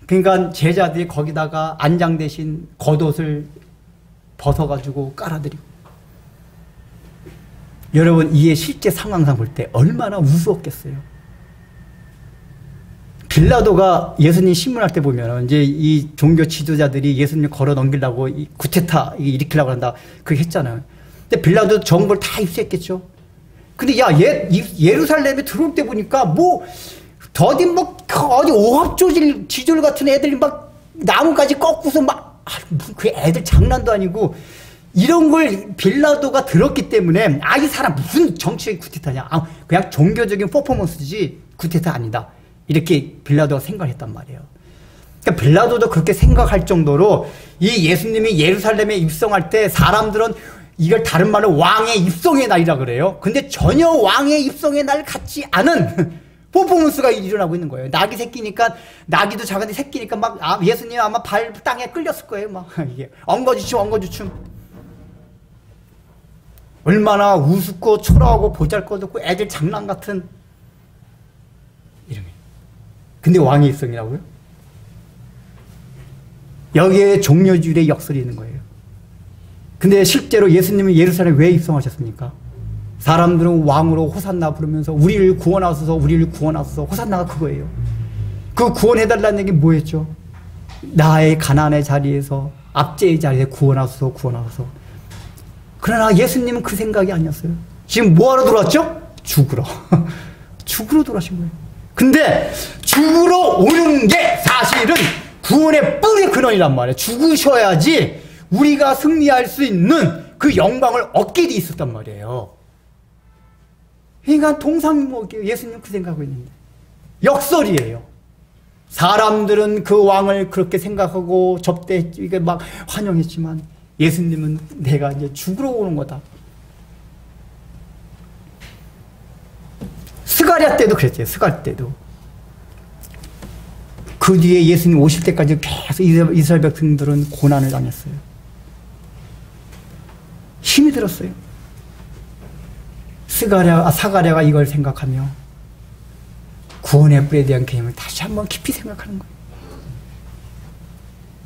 그러니까 제자들이 거기다가 안장 대신 겉옷을 벗어가지고 깔아드리고. 여러분, 이게 실제 상황상 볼 때 얼마나 우스웠겠어요. 빌라도가 예수님 신문할 때 보면 이제 이 종교 지도자들이 예수님 걸어 넘기려고 이 구테타 일으키려고 한다 그렇게 했잖아요. 근데 빌라도 정보를 다 입수했겠죠. 근데 야 예루살렘에 들어올 때 보니까 뭐 더디 뭐 어디 오합조질 지졸 같은 애들이 막 나무까지 꺾고서 막 그 애들 장난도 아니고 이런 걸 빌라도가 들었기 때문에 이 사람 무슨 정치적인 구테타냐, 그냥 종교적인 퍼포먼스지 구테타 아니다, 이렇게 빌라도가 생각했단 말이에요. 그러니까 빌라도도 그렇게 생각할 정도로 이 예수님이 예루살렘에 입성할 때 사람들은 이걸 다른 말로 왕의 입성의 날이라 그래요. 근데 전혀 왕의 입성의 날 같지 않은 퍼포먼스가 일어나고 있는 거예요. 낙이 새끼니까, 낙이도 작은데 새끼니까 막 예수님 아마 발 땅에 끌렸을 거예요. 막 이게 엉거주춤. 얼마나 우습고 초라하고 보잘것없고 애들 장난 같은 이름이. 근데 왕의 입성이라고요? 여기에 종려주일의 역설이 있는 거예요. 근데 실제로 예수님은 예루살렘에 왜 입성하셨습니까? 사람들은 왕으로 호산나 부르면서 우리를 구원하소서, 우리를 구원하소서. 호산나가 그거예요. 그 구원해달라는 얘기 뭐였죠? 나의 가난의 자리에서, 압제의 자리에 구원하소서, 구원하소서. 그러나 예수님은 그 생각이 아니었어요. 지금 뭐하러 들어왔죠? 죽으러. 죽으러 들어오신 거예요. 근데 죽으러 오는 게 사실은 구원의 뿌리의 근원이란 말이에요. 죽으셔야지 우리가 승리할 수 있는 그 영광을 얻게 돼 있었단 말이에요. 그러니까 동상이몽이에요. 예수님 그 생각하고 있는데. 역설이에요. 사람들은 그 왕을 그렇게 생각하고 접대했지, 이게 막 환영했지만 예수님은 내가 이제 죽으러 오는 거다. 스가랴 때도 그랬죠. 스가랴 때도. 그 뒤에 예수님 오실 때까지 계속 이스라엘 백성들은 고난을 당했어요. 힘이 들었어요. 사가랴가 이걸 생각하며 구원의 뿔에 대한 개념을 다시 한번 깊이 생각하는 거예요.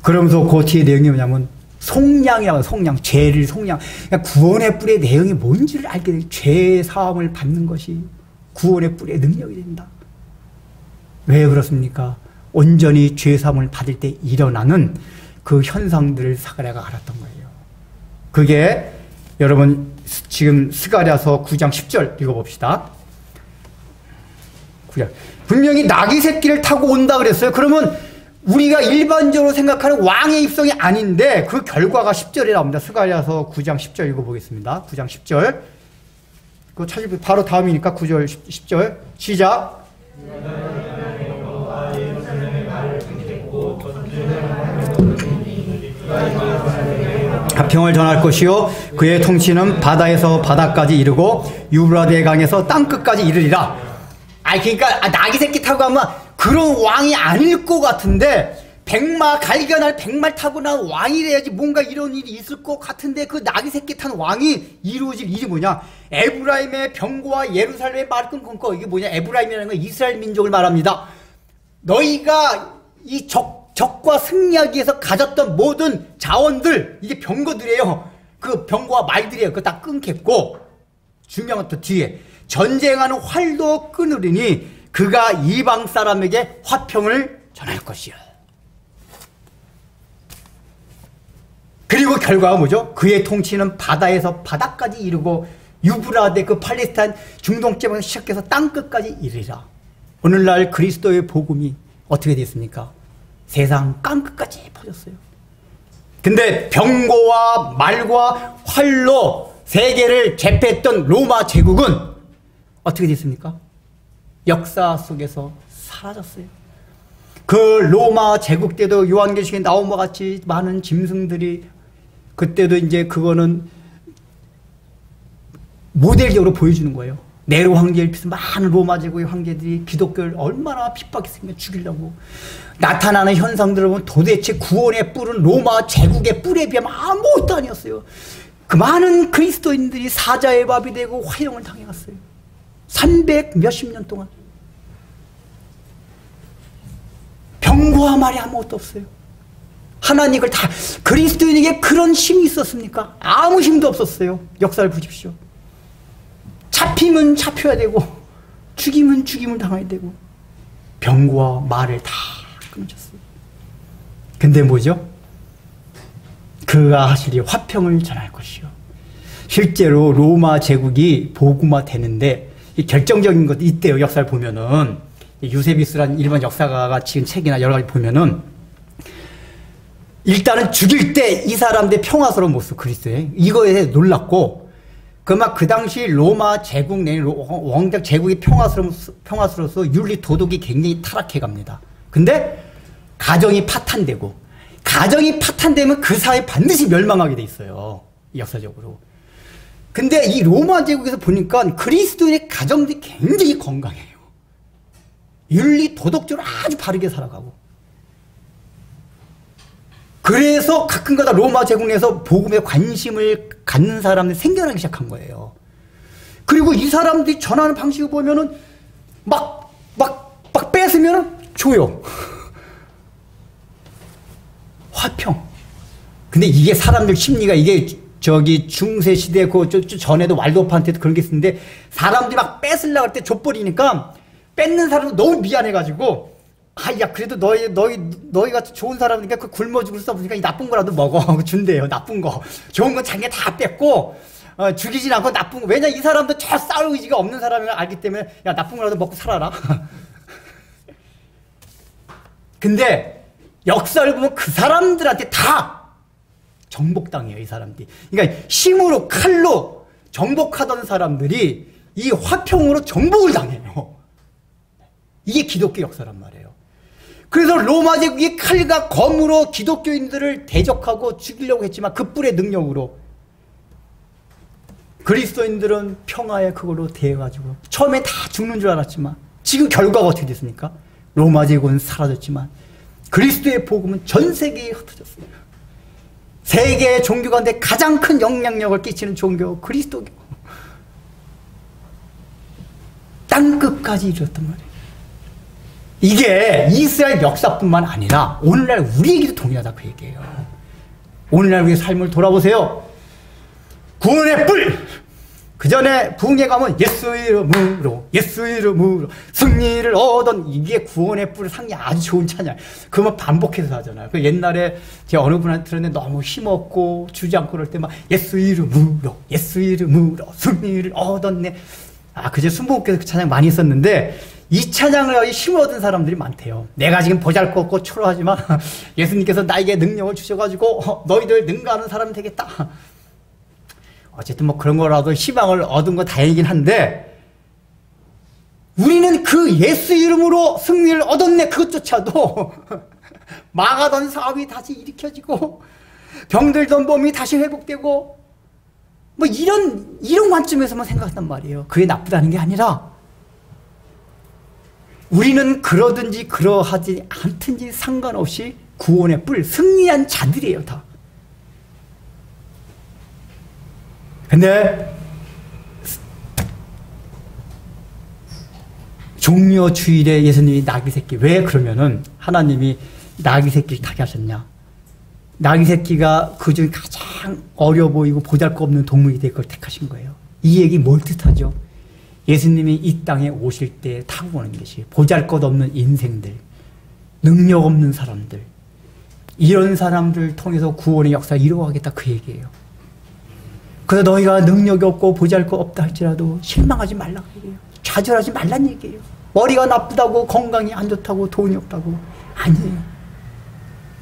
그러면서 그 뒤에 내용이 뭐냐면 속량이라고, 속량, 죄를 속량. 그러니까 구원의 뿔의 내용이 뭔지를 알게 돼요. 죄 사함을 받는 것이 구원의 뿔의 능력이 된다. 왜 그렇습니까? 온전히 죄 사함을 받을 때 일어나는 그 현상들을 사가랴가 알았던 거예요. 그게 여러분 지금 스가랴서 9장 10절 읽어봅시다. 9절. 분명히 낙이 새끼를 타고 온다 그랬어요. 그러면 우리가 일반적으로 생각하는 왕의 입성이 아닌데 그 결과가 10절에 나옵니다. 스가랴서 9장 10절 읽어보겠습니다. 9장 10절. 그거 찾으면 바로 다음이니까 9절 10절 시작. 평을 전할 것이요 그의 통치는 바다에서 바다까지 이르고 유브라데 강에서 땅끝까지 이르리라. 그러니까 낙이 새끼 타고 가면 그런 왕이 아닐 것 같은데, 갈겨날 백말 타고 난 왕이래야지 뭔가 이런 일이 있을 것 같은데 그 낙이 새끼 탄 왕이 이루어질 일이 뭐냐? 에브라임의 병고와 예루살렘의 말끔 끊고, 이게 뭐냐? 에브라임이라는 건 이스라엘 민족을 말합니다. 너희가 이 적과 승리하기 위해서 가졌던 모든 자원들, 이게 병거들이에요. 그 병거와 말들이에요. 그거 다 끊겠고, 중요한 또 뒤에 전쟁하는 활도 끊으리니 그가 이방 사람에게 화평을 전할 것이요. 그리고 결과가 뭐죠? 그의 통치는 바다에서 바다까지 이르고 유브라데, 그 팔레스타인 중동지방에서 시작해서 땅끝까지 이르리라. 오늘날 그리스도의 복음이 어떻게 됐습니까? 세상 땅끝까지 퍼졌어요. 근데 병고와 말과 활로 세계를 제패했던 로마 제국은 어떻게 됐습니까? 역사 속에서 사라졌어요. 그 로마 제국 때도 요한계시록에 나온 것 같이 많은 짐승들이, 그때도 이제 그거는 모델적으로 보여주는 거예요. 네로 황제를 비롯해서 많은 로마 제국의 황제들이 기독교를 얼마나 핍박했으면 죽이려고. 나타나는 현상들을 보면 도대체 구원의 뿔은 로마 제국의 뿔에 비하면 아무것도 아니었어요. 그 많은 그리스도인들이 사자의 밥이 되고 화형을 당해갔어요. 300 몇십 년 동안. 병고와 말이 아무것도 없어요. 하나님 이걸 다, 그리스도인에게 그런 힘이 있었습니까? 아무 힘도 없었어요. 역사를 보십시오. 잡히면 잡혀야 되고 죽이면 죽임을 당해야 되고. 병과 말을 다 끊어졌어요. 근데 뭐죠? 그가 하시리 화평을 전할 것이요. 실제로 로마 제국이 복음화 되는데 결정적인 것도 있대요. 역사를 보면은 유세비스라는 일본 역사가가 지은 책이나 여러 가지 보면은 일단은 죽일 때 이 사람들의 평화스러운 모습, 그리스도의 이거에 놀랐고, 그 당시 로마 제국 내 왕적 제국이 평화스러워서 윤리 도덕이 굉장히 타락해 갑니다. 근데 가정이 파탄되고, 가정이 파탄되면 그 사회 반드시 멸망하게 돼 있어요, 역사적으로. 근데 이 로마 제국에서 보니까 그리스도인의 가정들이 굉장히 건강해요. 윤리 도덕적으로 아주 바르게 살아가고. 그래서 가끔가다 로마 제국 내에서 복음에 관심을 갖는 사람들이 생겨나기 시작한 거예요. 그리고 이 사람들이 전하는 방식을 보면은 막 뺏으면은 줘요. 화평. 근데 이게 사람들 심리가 이게 중세 시대 그 전에도 왈도프한테도 그런 게 있었는데 사람들이 막 뺏으려고 할 때 줘버리니까 뺏는 사람은 너무 미안해가지고 야 그래도 너희 같은 좋은 사람이니까 그 굶어 죽을 수 없으니까 이 나쁜 거라도 먹어 준대요. 나쁜 거. 좋은 건 자기가 다 뺏고 죽이진 않고 나쁜 거. 왜냐 이 사람도 저 싸울 의지가 없는 사람을 알기 때문에 야 나쁜 거라도 먹고 살아라. 근데 역사를 보면 그 사람들한테 다 정복당해요, 이 사람들이. 그러니까 힘으로 칼로 정복하던 사람들이 이 화평으로 정복을 당해요. 이게 기독교 역사란 말이에요. 그래서 로마 제국이 칼과 검으로 기독교인들을 대적하고 죽이려고 했지만 그 뿔의 능력으로 그리스도인들은 평화에 그걸로 대해가지고 처음에 다 죽는 줄 알았지만 지금 결과가 어떻게 됐습니까? 로마 제국은 사라졌지만 그리스도의 복음은 전 세계에 흩어졌습니다. 세계의 종교 가운데 가장 큰 영향력을 끼치는 종교 그리스도교. 땅끝까지 이르렀단 말이에요. 이게 이스라엘 역사뿐만 아니라 오늘날 우리에게도 동일하다 그 얘기예요. 오늘날 우리의 삶을 돌아보세요. 구원의 뿔! 그 전에 부흥회 가면 예수 이름으로 승리를 얻은 이게 구원의 뿔 상이 아주 좋은 찬양. 그러면 반복해서 하잖아요. 그 옛날에 제가 어느 분한테 들었는데 너무 힘없고 주지 않고 그럴 때 막 예수 이름으로 승리를 얻었네. 그제 순복음교에서 그 찬양 많이 썼는데 이 찬양을 힘을 얻은 사람들이 많대요. 내가 지금 보잘것없고 초라하지만 예수님께서 나에게 능력을 주셔가지고 너희들 능가하는 사람이 되겠다. 어쨌든 뭐 그런 거라도 희망을 얻은 거 다행이긴 한데 우리는 그 예수 이름으로 승리를 얻었네 그것조차도 망하던 사업이 다시 일으켜지고 병들던 몸이 다시 회복되고 뭐 이런 관점에서만 생각한단 말이에요. 그게 나쁘다는 게 아니라 우리는 그러든지 그러하지 않든지 상관없이 구원의 뿔 승리한 자들이에요 다. 근데 종려 주일에 예수님이 나귀 새끼 왜 그러면은 하나님이 나귀 새끼를 타게 하셨냐? 나귀 새끼가 그중에 가장 어려 보이고 보잘것없는 동물이 될 걸 택하신 거예요. 이 얘기 뭘 뜻하죠? 예수님이 이 땅에 오실 때 타고 오는 것이 보잘것없는 인생들, 능력 없는 사람들, 이런 사람들을 통해서 구원의 역사를 이루어가겠다 그 얘기예요. 그래서 너희가 능력이 없고 보잘것 없다 할지라도 실망하지 말라고 얘기해요. 좌절하지 말란 얘기예요. 머리가 나쁘다고 건강이 안 좋다고 돈이 없다고 아니에요.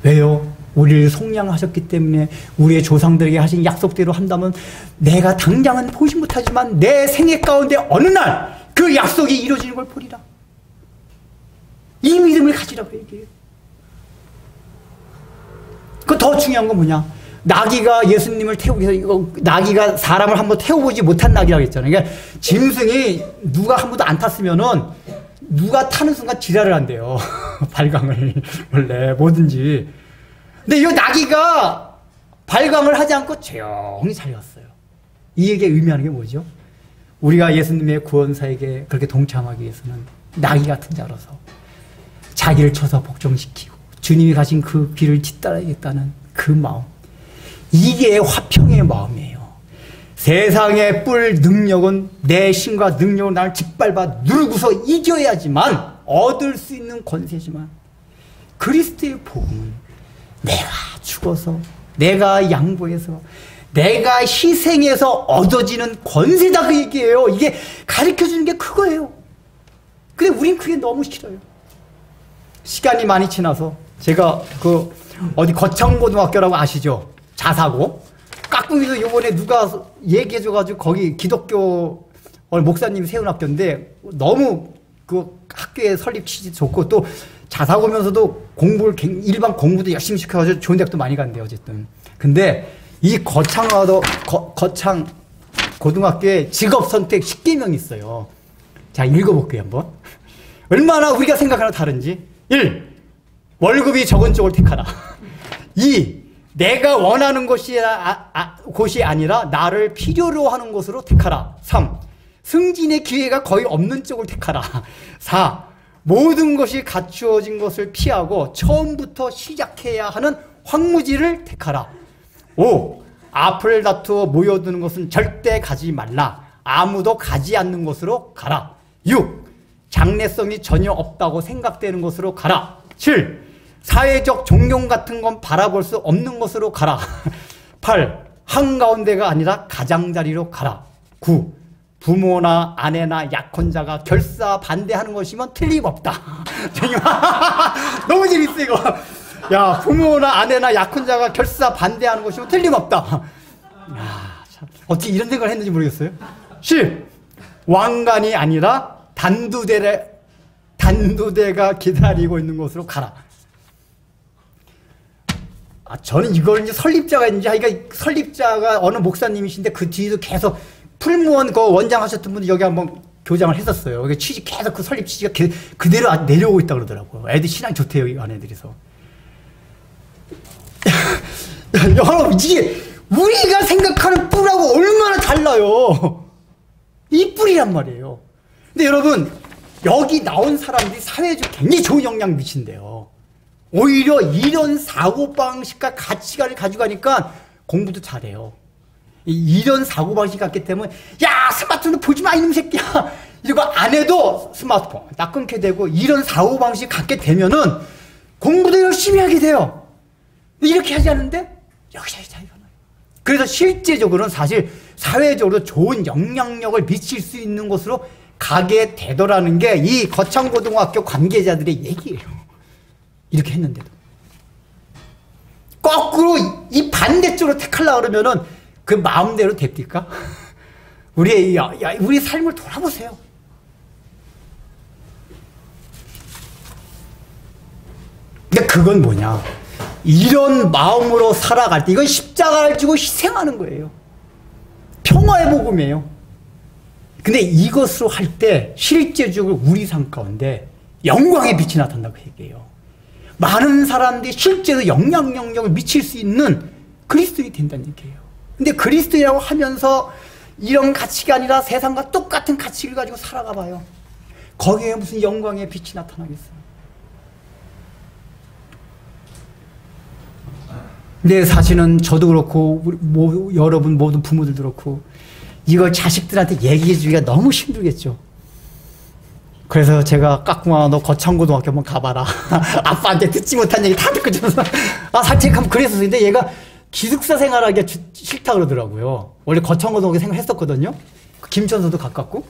왜요? 우리를 속량하셨기 때문에 우리의 조상들에게 하신 약속대로 한다면 내가 당장은 보지 못하지만 내 생애 가운데 어느 날 그 약속이 이루어지는 걸 보리라. 이 믿음을 가지라고 얘기해요. 그 더 중요한 건 뭐냐? 나귀가 예수님을 태우기 위해서 이거 나귀가 사람을 한번 태워보지 못한 나귀라고 했잖아요. 그러니까 짐승이 누가 한 번도 안 탔으면은 누가 타는 순간 지랄을 한대요. 발광을 원래 뭐든지. 근데 이 나귀가 발광을 하지 않고 조용히 잘 갔어요. 이 얘기가 의미하는 게 뭐죠? 우리가 예수님의 구원사에게 그렇게 동참하기 위해서는 나귀 같은 자로서 자기를 쳐서 복종시키고 주님이 가신 그 길을 뒤따라야겠다는 그 마음. 이게 화평의 마음이에요. 세상의 뿔 능력은 내 힘과 능력으로 나를 짓밟아 누르고서 이겨야지만 얻을 수 있는 권세지만 그리스도의 복음은 내가 죽어서 내가 양보해서 내가 희생해서 얻어지는 권세다, 그 얘기예요. 이게 가르쳐주는 게 그거예요. 근데 우린 그게 너무 싫어요. 시간이 많이 지나서 제가 어디 거창고등학교라고 아시죠? 자사고. 깍꿍이도 요번에 누가 얘기해줘가지고 거기 기독교 목사님이 세운 학교인데 너무 그 학교의 설립 취지 좋고 또 자사고면서도 공부를 일반 공부도 열심히 시켜가지고 좋은 대학도 많이 간대요, 어쨌든. 근데 이 거창 고등학교에 직업 선택 10개명 있어요. 자, 읽어볼게요, 한번. 얼마나 우리가 생각하는 다른지. 1. 월급이 적은 쪽을 택하라. 2. 내가 원하는 곳이 아니라 나를 필요로 하는 곳으로 택하라. 3. 승진의 기회가 거의 없는 쪽을 택하라. 4. 모든 것이 갖추어진 것을 피하고 처음부터 시작해야 하는 황무지를 택하라. 5. 앞을 다투어 모여드는 것은 절대 가지 말라. 아무도 가지 않는 곳으로 가라. 6. 장래성이 전혀 없다고 생각되는 곳으로 가라. 7. 사회적 존경 같은 건 바라볼 수 없는 곳으로 가라. 8. 한가운데가 아니라 가장자리로 가라. 9. 부모나 아내나 약혼자가 결사 반대하는 것이면 틀림없다. 너무 재밌어 이거. 야, 부모나 아내나 약혼자가 결사 반대하는 것이면 틀림없다. 야, 참. 어떻게 이런 생각을 했는지 모르겠어요. 10. 왕관이 아니라 단두대가 기다리고 있는 곳으로 가라. 저는 이걸 이제 설립자가 설립자가 어느 목사님이신데 그 뒤에도 계속 풀무원 그 원장 하셨던 분이 여기 한번 교장을 했었어요. 그게 취지 계속 그 설립 취지가 그대로 내려오고 있다 그러더라고요. 애들 신앙이 좋대요, 이 아내들이서. 여러분, 이게 우리가 생각하는 뿔하고 얼마나 달라요. 이 뿔이란 말이에요. 근데 여러분, 여기 나온 사람들이 사회적으로 굉장히 좋은 영향을 미친대요. 오히려 이런 사고방식과 가치관을 가져가니까 공부도 잘해요. 이런 사고방식 갖기 때문에 야, 스마트폰 보지 마 이놈 새끼야 이러고 안 해도 스마트폰 딱 끊게 되고, 이런 사고방식 갖게 되면은 공부도 열심히 하게 돼요. 이렇게 하지 않는데 여기저기 차이가 나요. 그래서 실제적으로는 사실 사회적으로 좋은 영향력을 미칠 수 있는 곳으로 가게 되더라는 게 이 거창고등학교 관계자들의 얘기예요. 이렇게 했는데도 거꾸로 이 반대쪽으로 택하려고 그러면은 그 마음대로 됩니까? 우리 삶을 돌아보세요. 근데 그건 뭐냐? 이런 마음으로 살아갈 때 이건 십자가를 지고 희생하는 거예요. 평화의 복음이에요. 근데 이것으로 할 때 실제적으로 우리 삶 가운데 영광의 빛이 나타난다고 얘기해요. 많은 사람들이 실제로 영향력을 미칠 수 있는 그리스도인이 된다는 얘기예요. 근데 그리스도인이라고 하면서 이런 가치가 아니라 세상과 똑같은 가치를 가지고 살아가 봐요. 거기에 무슨 영광의 빛이 나타나겠어요. 근데 사실은 저도 그렇고 여러분 모든 부모들도 그렇고 이걸 자식들한테 얘기해 주기가 너무 힘들겠죠. 그래서 제가 깍꿍아 너 거창고등학교 한번 가봐라. 아빠한테 듣지 못한 얘기 다 듣고 줘서 살책하면 그랬었어요. 근데 얘가 기숙사 생활하기가 싫다 그러더라고요. 원래 거창고등학교 생각했었거든요. 김천서도 가깝고.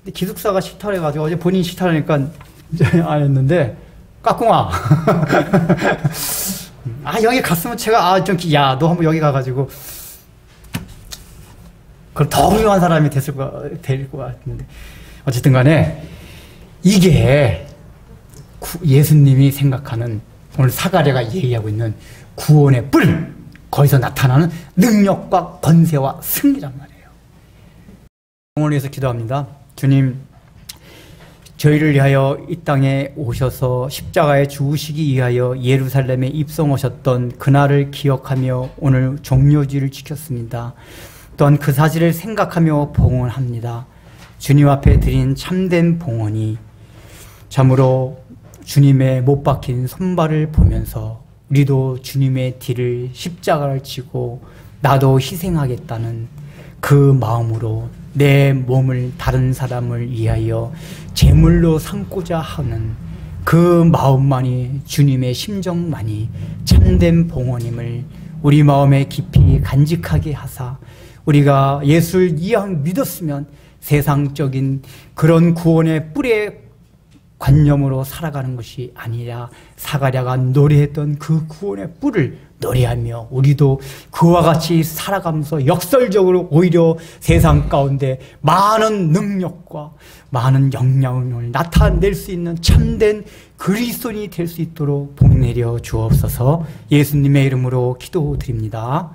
근데 기숙사가 싫다 그래가지고 어제 본인이 싫다 그러니까 안 했는데 깍꿍아 여기 갔으면 제가 야 너 한번 여기 가가지고 그럼 더 훌륭한 사람이 될 것 같은데 어쨌든 간에 이게 예수님이 생각하는 오늘 사가랴가 얘기하고 있는 구원의 뿔, 거기서 나타나는 능력과 권세와 승리란 말이에요. 오늘 위해서 기도합니다. 주님, 저희를 위하여 이 땅에 오셔서 십자가에 죽으시기 위하여 예루살렘에 입성하셨던 그날을 기억하며 오늘 종료주의를 지켰습니다. 또한 그 사실을 생각하며 봉헌합니다. 주님 앞에 드린 참된 봉헌이 참으로 주님의 못 박힌 손발을 보면서 우리도 주님의 뒤를 십자가를 지고 나도 희생하겠다는 그 마음으로 내 몸을 다른 사람을 위하여 제물로 삼고자 하는 그 마음만이, 주님의 심정만이 참된 봉헌임을 우리 마음에 깊이 간직하게 하사, 우리가 예수를 이왕 믿었으면 세상적인 그런 구원의 뿔의 관념으로 살아가는 것이 아니라 사가랴가 노래했던 그 구원의 뿔을 노래하며 우리도 그와 같이 살아가면서 역설적으로 오히려 세상 가운데 많은 능력과 많은 영향을 나타낼 수 있는 참된 그리스도인이 될 수 있도록 복 내려 주옵소서. 예수님의 이름으로 기도드립니다.